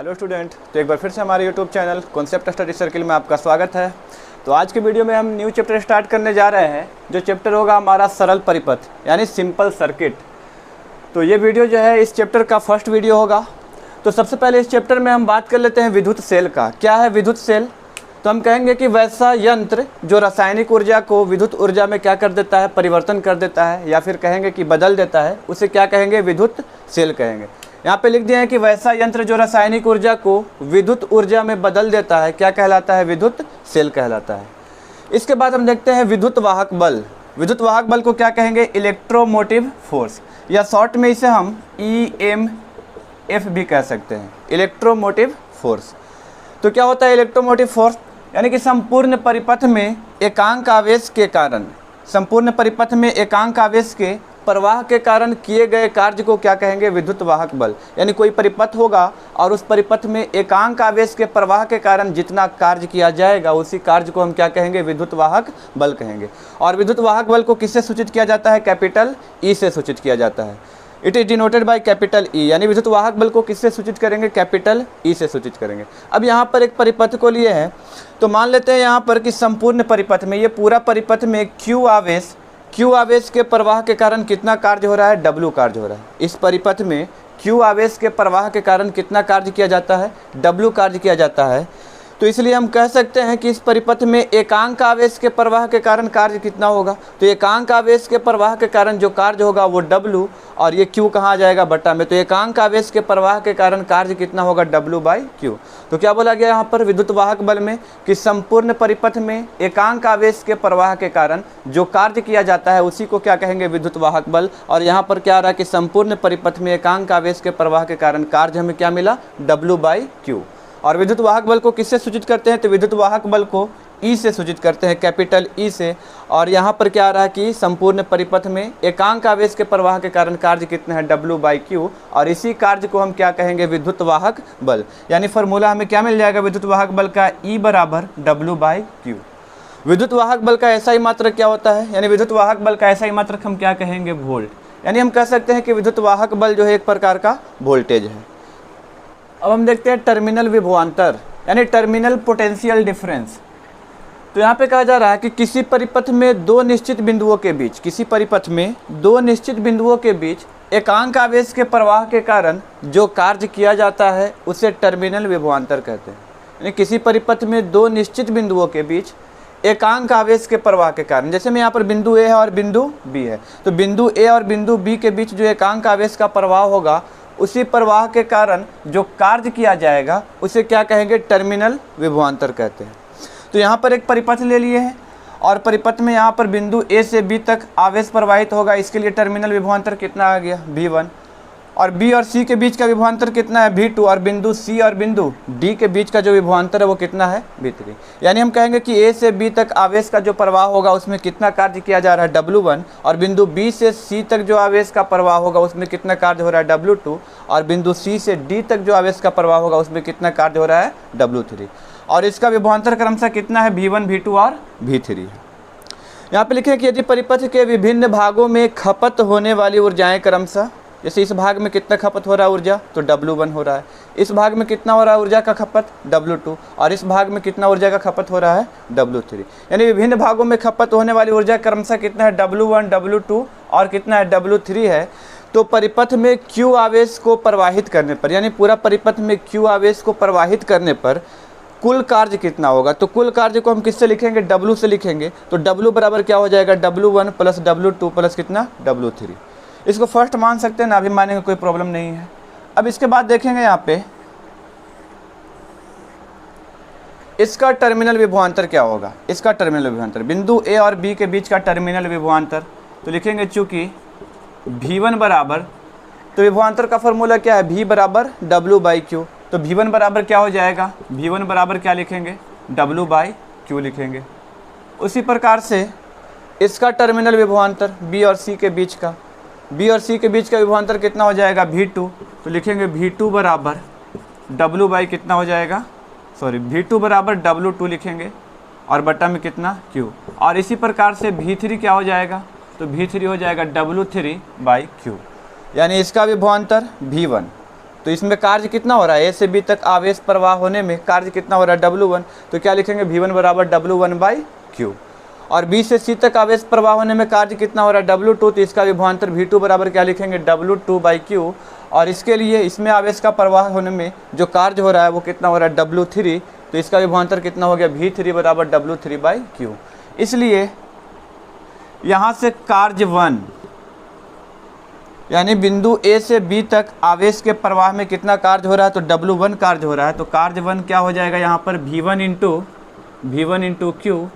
Hello student, तो एक बार फिर से हमारे YouTube channel concept study circle में आपका स्वागत है। तो आज के वीडियो में हम न्यू चैप्टर स्टार्ट करने जा रहे हैं, जो चैप्टर होगा हमारा सरल परिपथ यानी सिंपल सर्किट। तो ये वीडियो जो है इस चैप्टर का फर्स्ट वीडियो होगा। तो सबसे पहले इस चैप्टर में हम बात कर लेते हैं विद्युत सेल का। क्या है विद्युत सेल? तो हम कहेंगे कि वैसा यंत्र जो रासायनिक ऊर्जा को विद्युत ऊर्जा में क्या कर देता है, परिवर्तन कर देता है, या फिर कहेंगे कि बदल देता है, उसे क्या कहेंगे, विद्युत सेल कहेंगे। यहाँ पे लिख दिया है कि वैसा यंत्र जो रासायनिक ऊर्जा को विद्युत ऊर्जा में बदल देता है क्या कहलाता है, विद्युत सेल कहलाता है। इसके बाद हम देखते हैं विद्युत वाहक बल। विद्युत वाहक बल को क्या कहेंगे, इलेक्ट्रोमोटिव फोर्स, या शॉर्ट में इसे हम EMF भी कह सकते हैं, इलेक्ट्रोमोटिव फोर्स। तो क्या होता है इलेक्ट्रोमोटिव फोर्स? यानी कि संपूर्ण परिपथ में एकांक आवेश के कारण, संपूर्ण परिपथ में एकांक आवेश के प्रवाह के कारण किए गए कार्य को क्या कहेंगे, विद्युत वाहक बल। यानी कोई परिपथ होगा और उस परिपथ में एकांक आवेश के प्रवाह के कारण जितना कार्य किया जाएगा उसी कार्य को हम क्या कहेंगे, विद्युत वाहक बल कहेंगे। और विद्युत वाहक बल को किससे सूचित किया जाता है, कैपिटल E से सूचित किया जाता है। It is denoted by capital E, यानी विद्युत वाहक बल को किससे सूचित करेंगे, कैपिटल E से सूचित करेंगे। अब यहाँ पर एक परिपथ को लिए हैं, तो मान लेते हैं यहाँ पर कि संपूर्ण परिपथ में, ये पूरा परिपथ में Q आवेश के प्रवाह के कारण कितना कार्य हो रहा है, W कार्य हो रहा है। इस परिपथ में Q आवेश के प्रवाह के कारण कितना कार्य किया जाता है, W कार्य किया जाता है। तो इसलिए हम कह सकते हैं कि इस परिपथ में एकांक आवेश के प्रवाह के कारण कार्य कितना होगा। तो एकांक आवेश के प्रवाह के कारण जो कार्य होगा वो W, और ये Q कहाँ आ जाएगा, बटा में। तो एकांक आवेश के प्रवाह के कारण कार्य कितना होगा, W/Q। तो क्या बोला गया यहाँ पर विद्युत वाहक बल में कि संपूर्ण परिपथ में एकांक आवेश के प्रवाह के कारण जो कार्य किया जाता है उसी को क्या कहेंगे, विद्युत वाहक बल। और यहाँ पर क्या आ रहा है कि संपूर्ण परिपथ में एकांक आवेश के प्रवाह के कारण कार्य हमें क्या मिला, W/Q। और विद्युत वाहक बल को किससे सूचित करते हैं, तो विद्युत वाहक बल को E से सूचित करते हैं, कैपिटल E से। और यहाँ पर क्या आ रहा है कि संपूर्ण परिपथ में एकांक आवेश के प्रवाह के कारण कार्य कितना है, W/Q। और इसी कार्य को हम क्या कहेंगे, विद्युत वाहक बल। यानी फार्मूला हमें क्या मिल जाएगा विद्युत वाहक बल का, E = W/Q। विद्युत वाहक बल का ऐसा ही मात्रक क्या होता है, यानी विद्युत वाहक बल का ऐसा ही मात्रक हम क्या कहेंगे, वोल्ट। यानी हम कह सकते हैं कि विद्युत वाहक बल जो है एक प्रकार का वोल्टेज है। अब हम देखते हैं टर्मिनल विभवांतर, यानी टर्मिनल पोटेंशियल डिफरेंस। तो यहाँ पे कहा जा रहा है कि किसी परिपथ में दो निश्चित बिंदुओं के बीच, किसी परिपथ में दो निश्चित बिंदुओं के बीच एकांक आवेश के प्रवाह के कारण जो कार्य किया जाता है उसे टर्मिनल विभवांतर कहते हैं। यानी किसी परिपथ में दो निश्चित बिंदुओं के बीच एकांक आवेश के प्रवाह के कारण, जैसे मैं यहाँ पर बिंदु A है और बिंदु B है, तो बिंदु A और बिंदु B के बीच जो एकांक आवेश का प्रवाह होगा उसी प्रवाह के कारण जो कार्य किया जाएगा उसे क्या कहेंगे, टर्मिनल विभवांतर कहते हैं। तो यहाँ पर एक परिपथ ले लिए हैं और परिपथ में यहाँ पर बिंदु A से B तक आवेश प्रवाहित होगा, इसके लिए टर्मिनल विभवांतर कितना आ गया, V1। और B और C के बीच का विभवांतर कितना है, V2। और बिंदु C और बिंदु D के बीच का जो विभवांतर है वो कितना है, V3। यानी हम कहेंगे कि A से B तक आवेश का जो प्रवाह होगा उसमें कितना कार्य किया जा रहा है, W1। और बिंदु B से C तक जो आवेश का प्रवाह होगा उसमें कितना कार्य हो रहा है, W2। और बिंदु C से D तक जो आवेश का प्रवाह होगा उसमें कितना कार्य हो रहा है, W3। और इसका विभवांतर क्रमशः कितना है, V1, V2 और V3 है। यहाँ पे लिखे कि यदि परिपथ के विभिन्न भागों में खपत होने वाली ऊर्जाएं क्रमशः, जैसे इस भाग में कितना खपत हो रहा है ऊर्जा, तो W1 हो रहा है। इस भाग में कितना हो रहा है ऊर्जा का खपत, W2। और इस भाग में कितना ऊर्जा का खपत हो रहा है, W3। यानी विभिन्न भागों में खपत होने वाली ऊर्जा क्रमशः कितना है, W1, W2 और कितना है, W3 है। तो परिपथ में Q आवेश को प्रवाहित करने पर, यानी पूरा परिपथ में Q आवेश को प्रवाहित करने पर कुल कार्य कितना होगा। तो कुल कार्य को हम किससे लिखेंगे, W से लिखेंगे। तो W बराबर क्या हो जाएगा, W1 + W2 प्लस कितना, W3। इसको फर्स्ट मान सकते हैं ना, अभी मानेंगे कोई प्रॉब्लम नहीं है। अब इसके बाद देखेंगे यहाँ पे इसका टर्मिनल विभवांतर क्या होगा। इसका टर्मिनल विभवांतर बिंदु A और B के बीच का टर्मिनल विभवांतर, तो लिखेंगे चूँकि V1 बराबर, तो विभवांतर का फॉर्मूला क्या है, V = W/Q। तो V1 बराबर क्या हो जाएगा, V1 बराबर क्या लिखेंगे, W/Q लिखेंगे। उसी प्रकार से इसका टर्मिनल विभवांतर B और C के बीच का, B और C के बीच का विभवांतर कितना हो जाएगा, V2। तो लिखेंगे V2 बराबर W/ कितना हो जाएगा, V2 बराबर W2 लिखेंगे और बटा में कितना, Q। और इसी प्रकार से V3 क्या हो जाएगा, तो V3 हो जाएगा W3/Q। यानी इसका विभवांतर V1 तो इसमें कार्य कितना हो रहा है, ए से बी तक आवेश प्रवाह होने में कार्य कितना हो रहा है, W1। तो क्या लिखेंगे, V1 बराबर W1/Q। और बी से सी तक आवेश प्रवाह होने में कार्य कितना हो रहा है, W2। तो इसका विभवांतर V2 बराबर क्या लिखेंगे, W2/Q। और इसके लिए इसमें आवेश का प्रवाह होने में जो कार्य हो रहा है वो कितना हो रहा है, W3। तो इसका विभवांतर कितना हो गया, V3 बराबर W3/Q। इसलिए यहाँ से कार्य 1 यानी बिंदु ए से बी तक आवेश के प्रवाह में कितना कार्य हो रहा है, तो W1 कार्य हो रहा है। तो कार्य 1 क्या हो जाएगा यहाँ पर, V1 इंटू Q।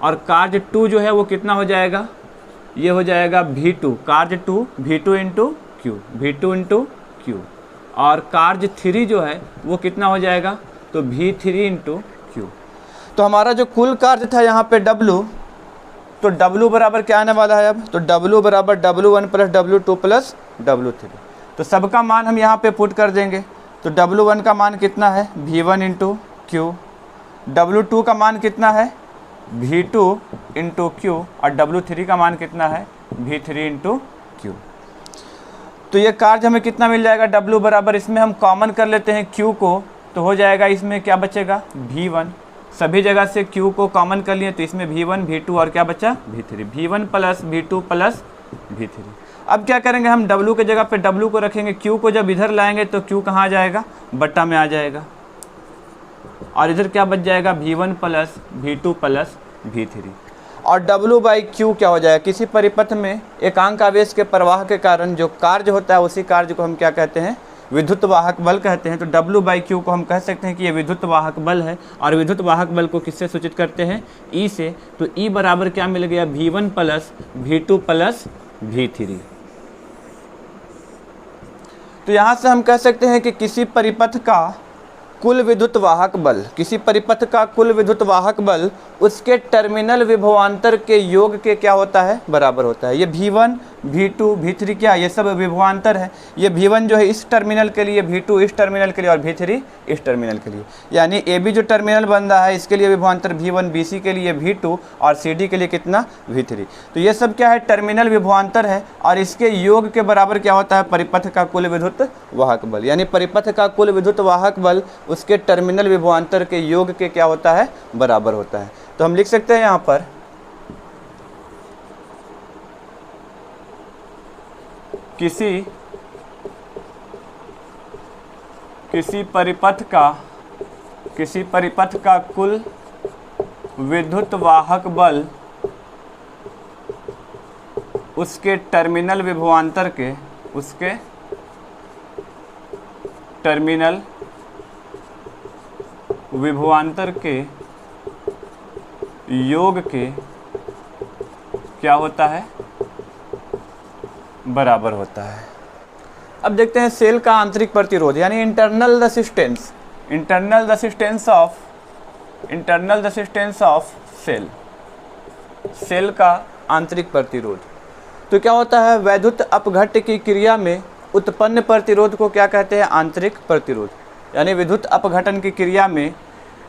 और कार्य 2 जो है वो कितना हो जाएगा, ये हो जाएगा V2, कार्य 2 V2 इंटू Q। और कार्य 3 जो है वो कितना हो जाएगा, तो V3 इंटू Q। तो हमारा जो कुल कार्य था यहाँ पे W, तो W बराबर क्या आने वाला है अब, तो W बराबर W1 plus W2 plus W3। तो सबका मान हम यहाँ पे पुट कर देंगे। तो W1 का मान कितना है, V1 इंटू Q। W2 का मान कितना है, V2 इंटू Q। और W3 का मान कितना है, V3 इंटू Q। तो ये कार्य हमें कितना मिल जाएगा, W बराबर, इसमें हम कॉमन कर लेते हैं Q को, तो हो जाएगा इसमें क्या बचेगा, V1। सभी जगह से Q को कॉमन कर लिए तो इसमें V1 V2 और क्या बचा, V3। V1 plus V2 plus V3। अब क्या करेंगे, हम W के जगह पे W को रखेंगे, Q को जब इधर लाएंगे तो Q कहाँ आ जाएगा, बट्टा में आ जाएगा। और इधर क्या बच जाएगा, V1 plus V2 plus V3। और W/Q क्या हो जाएगा, किसी परिपथ में एकांक आवेश के प्रवाह के कारण जो कार्य होता है उसी कार्य को हम क्या कहते हैं, विद्युत वाहक बल कहते हैं। तो W/Q को हम कह सकते हैं कि ये विद्युत वाहक बल है। और विद्युत वाहक बल को किससे सूचित करते हैं, E से। तो E बराबर क्या मिल गया, V1 plus V2 plus V3। तो यहाँ से हम कह सकते हैं कि किसी परिपथ का कुल विद्युत वाहक बल, किसी परिपथ का कुल विद्युत वाहक बल उसके टर्मिनल विभवांतर के योग के क्या होता है, बराबर होता है। ये V1 V2 V3 क्या, ये सब विभवांतर है। ये V1 जो है इस टर्मिनल के लिए, V2 इस टर्मिनल के लिए और V3 इस टर्मिनल के लिए। यानी AB जो टर्मिनल बन रहा है इसके लिए विभवांतर V1, BC के लिए V2 और CD के लिए कितना, V3। तो ये सब क्या है, टर्मिनल विभवांतर है। और इसके योग के बराबर क्या होता है, परिपथ का कुल विद्युत वाहक बल। यानी परिपथ का कुल विद्युत वाहक बल उसके टर्मिनल विभवांतर के योग के क्या होता है, बराबर होता है। तो हम लिख सकते हैं यहाँ पर किसी परिपथ का कुल विद्युत वाहक बल उसके टर्मिनल विभवांतर के, उसके टर्मिनल विभवांतर के योग के क्या होता है, बराबर होता है। अब देखते हैं सेल का आंतरिक प्रतिरोध यानी इंटरनल रेजिस्टेंस ऑफ सेल का आंतरिक प्रतिरोध। तो क्या होता है, वैद्युत अपघट्ट की क्रिया में उत्पन्न प्रतिरोध को क्या कहते हैं, आंतरिक प्रतिरोध। यानी विद्युत अपघटन की क्रिया में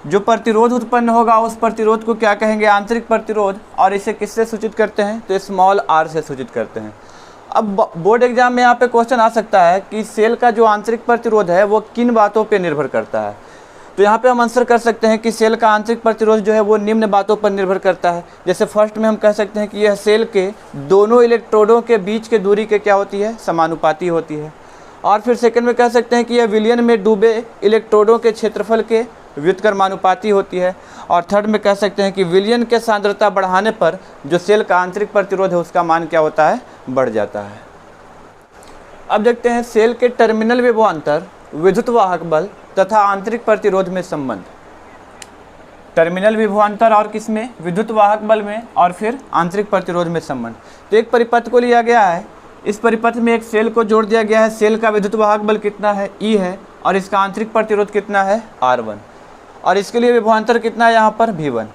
जो प्रतिरोध उत्पन्न होगा उस प्रतिरोध को क्या कहेंगे, आंतरिक प्रतिरोध। और इसे किससे सूचित करते हैं, तो स्मॉल r से सूचित करते हैं। अब बोर्ड एग्जाम में यहाँ पे क्वेश्चन आ सकता है कि सेल का जो आंतरिक प्रतिरोध है वो किन बातों पे निर्भर करता है। तो यहाँ पे हम आंसर कर सकते हैं कि सेल का आंतरिक प्रतिरोध जो है वो निम्न बातों पर निर्भर करता है। जैसे फर्स्ट में हम कह सकते हैं कि यह सेल के दोनों इलेक्ट्रोडों के बीच के दूरी के क्या होती है, समानुपाती होती है। और फिर सेकंड में कह सकते हैं कि यह विलयन में डूबे इलेक्ट्रोडों के क्षेत्रफल के व्युत्क्रमानुपाती होती है। और थर्ड में कह सकते हैं कि विलयन के सांद्रता बढ़ाने पर जो सेल का आंतरिक प्रतिरोध है उसका मान क्या होता है, बढ़ जाता है। अब देखते हैं सेल के टर्मिनल विभवांतर, विद्युत वाहक बल तथा आंतरिक प्रतिरोध में संबंध। टर्मिनल विभवांतर और किसमें, विद्युत वाहक बल में, और फिर आंतरिक प्रतिरोध में संबंध। तो एक परिपथ को लिया गया है, इस परिपथ में एक सेल को जोड़ दिया गया है। सेल का विद्युत वाहक बल कितना है, E है, और इसका आंतरिक प्रतिरोध कितना है, R1। और इसके लिए विभवांतर कितना है यहाँ पर, V1।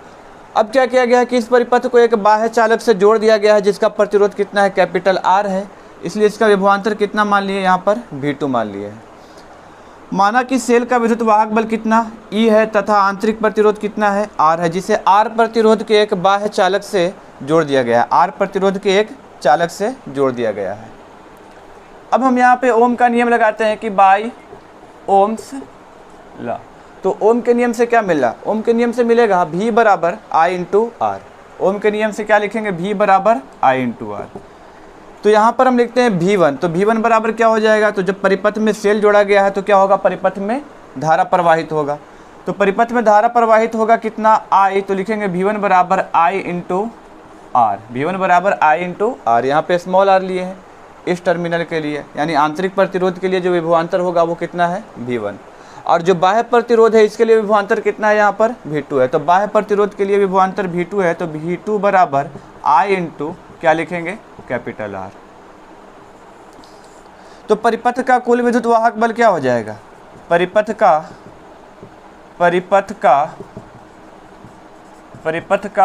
अब क्या किया गया है कि इस परिपथ को एक बाह्य चालक से जोड़ दिया गया है जिसका प्रतिरोध कितना है, कैपिटल R है। इसलिए इसका विभवांतर कितना मान लिए यहाँ पर, V2 मान लिए है। माना कि सेल का विद्युत वाहक बल कितना, E है, तथा आंतरिक प्रतिरोध कितना है, R है, जिसे R प्रतिरोध के एक बाह्य चालक से जोड़ दिया गया है। R प्रतिरोध के एक चालक से जोड़ दिया गया है। अब हम यहाँ पे ओम का नियम लगाते हैं कि बाई ओम्स लॉ। तो ओम के नियम से क्या मिला? ओम के नियम से मिलेगा V बराबर I इंटू आर। ओम के नियम से क्या लिखेंगे? V बराबर I इंटू आर। तो यहाँ पर हम लिखते हैं V1, तो V1 बराबर क्या हो जाएगा? तो जब परिपथ में सेल जोड़ा गया है तो क्या होगा? परिपथ में धारा प्रवाहित होगा। तो परिपथ में धारा प्रवाहित होगा कितना? I, तो लिखेंगे V1 बराबर I इंटू आर। V1 बराबर I इंटू आर, यहाँ पे स्मॉल r लिए हैं इस टर्मिनल के लिए, यानी आंतरिक प्रतिरोध के लिए जो विभवांतर होगा वो कितना है? V1। और जो बाह्य प्रतिरोध है इसके लिए विभवांतर कितना है? यहाँ पर V2 है। तो बाह्य प्रतिरोध के लिए विभवांतर V2 है, तो V2 बराबर I इंटू क्या लिखेंगे? Capital R। तो परिपथ का कुल विद्युत वाहक बल क्या हो जाएगा? परिपथ का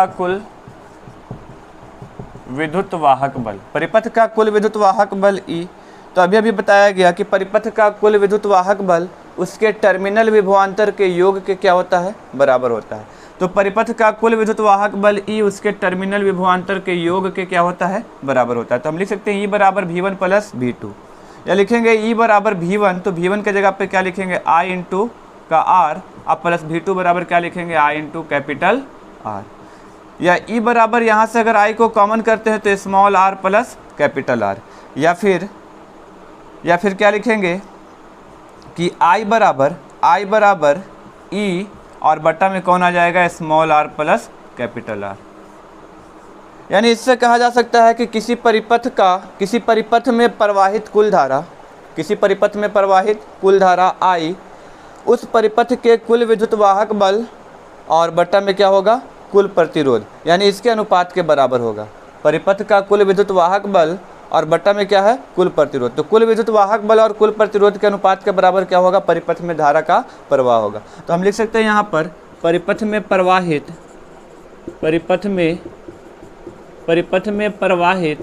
कुल विद्युत वाहक बल, परिपथ का कुल विद्युत वाहक बल E। तो अभी बताया गया कि परिपथ का कुल विद्युत वाहक बल उसके टर्मिनल विभवांतर के योग के क्या होता है? बराबर होता है। तो परिपथ का कुल विद्युत वाहक बल E उसके टर्मिनल विभवांतर के योग के क्या होता है? बराबर होता है। तो हम लिख सकते हैं E बराबर V1 प्लस V2, या लिखेंगे E बराबर V1, तो V1 के जगह पे क्या लिखेंगे? I इंटू का R, अब प्लस V2 बराबर क्या लिखेंगे? I into capital R। या E बराबर यहाँ से अगर I को कॉमन करते हैं तो small r plus capital R, या फिर क्या लिखेंगे कि I बराबर E और बट्टा में कौन आ जाएगा? Small r plus capital R। यानी इससे कहा जा सकता है कि किसी परिपथ में प्रवाहित कुल धारा I उस परिपथ के कुल विद्युत वाहक बल और बट्टा में क्या होगा? कुल प्रतिरोध, यानी इसके अनुपात के बराबर होगा। परिपथ का कुल विद्युत वाहक बल और बट्टा में क्या है? कुल प्रतिरोध। तो कुल विद्युत वाहक बल और कुल प्रतिरोध के अनुपात के बराबर क्या होगा? परिपथ में धारा का प्रवाह होगा। तो हम लिख सकते हैं यहाँ पर परिपथ में प्रवाहित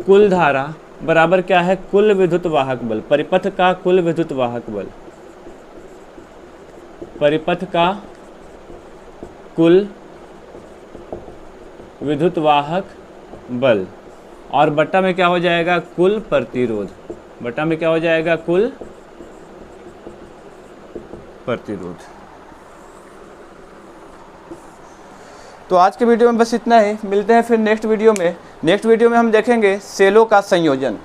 कुल धारा बराबर क्या है? कुल विद्युत वाहक बल। परिपथ का कुल विद्युत वाहक बल, परिपथ का कुल विद्युत वाहक बल और बट्टा में क्या हो जाएगा? कुल प्रतिरोध। बट्टा में क्या हो जाएगा? कुल प्रतिरोध। तो आज के वीडियो में बस इतना ही। मिलते हैं फिर नेक्स्ट वीडियो में। नेक्स्ट वीडियो में हम देखेंगे सेलों का संयोजन।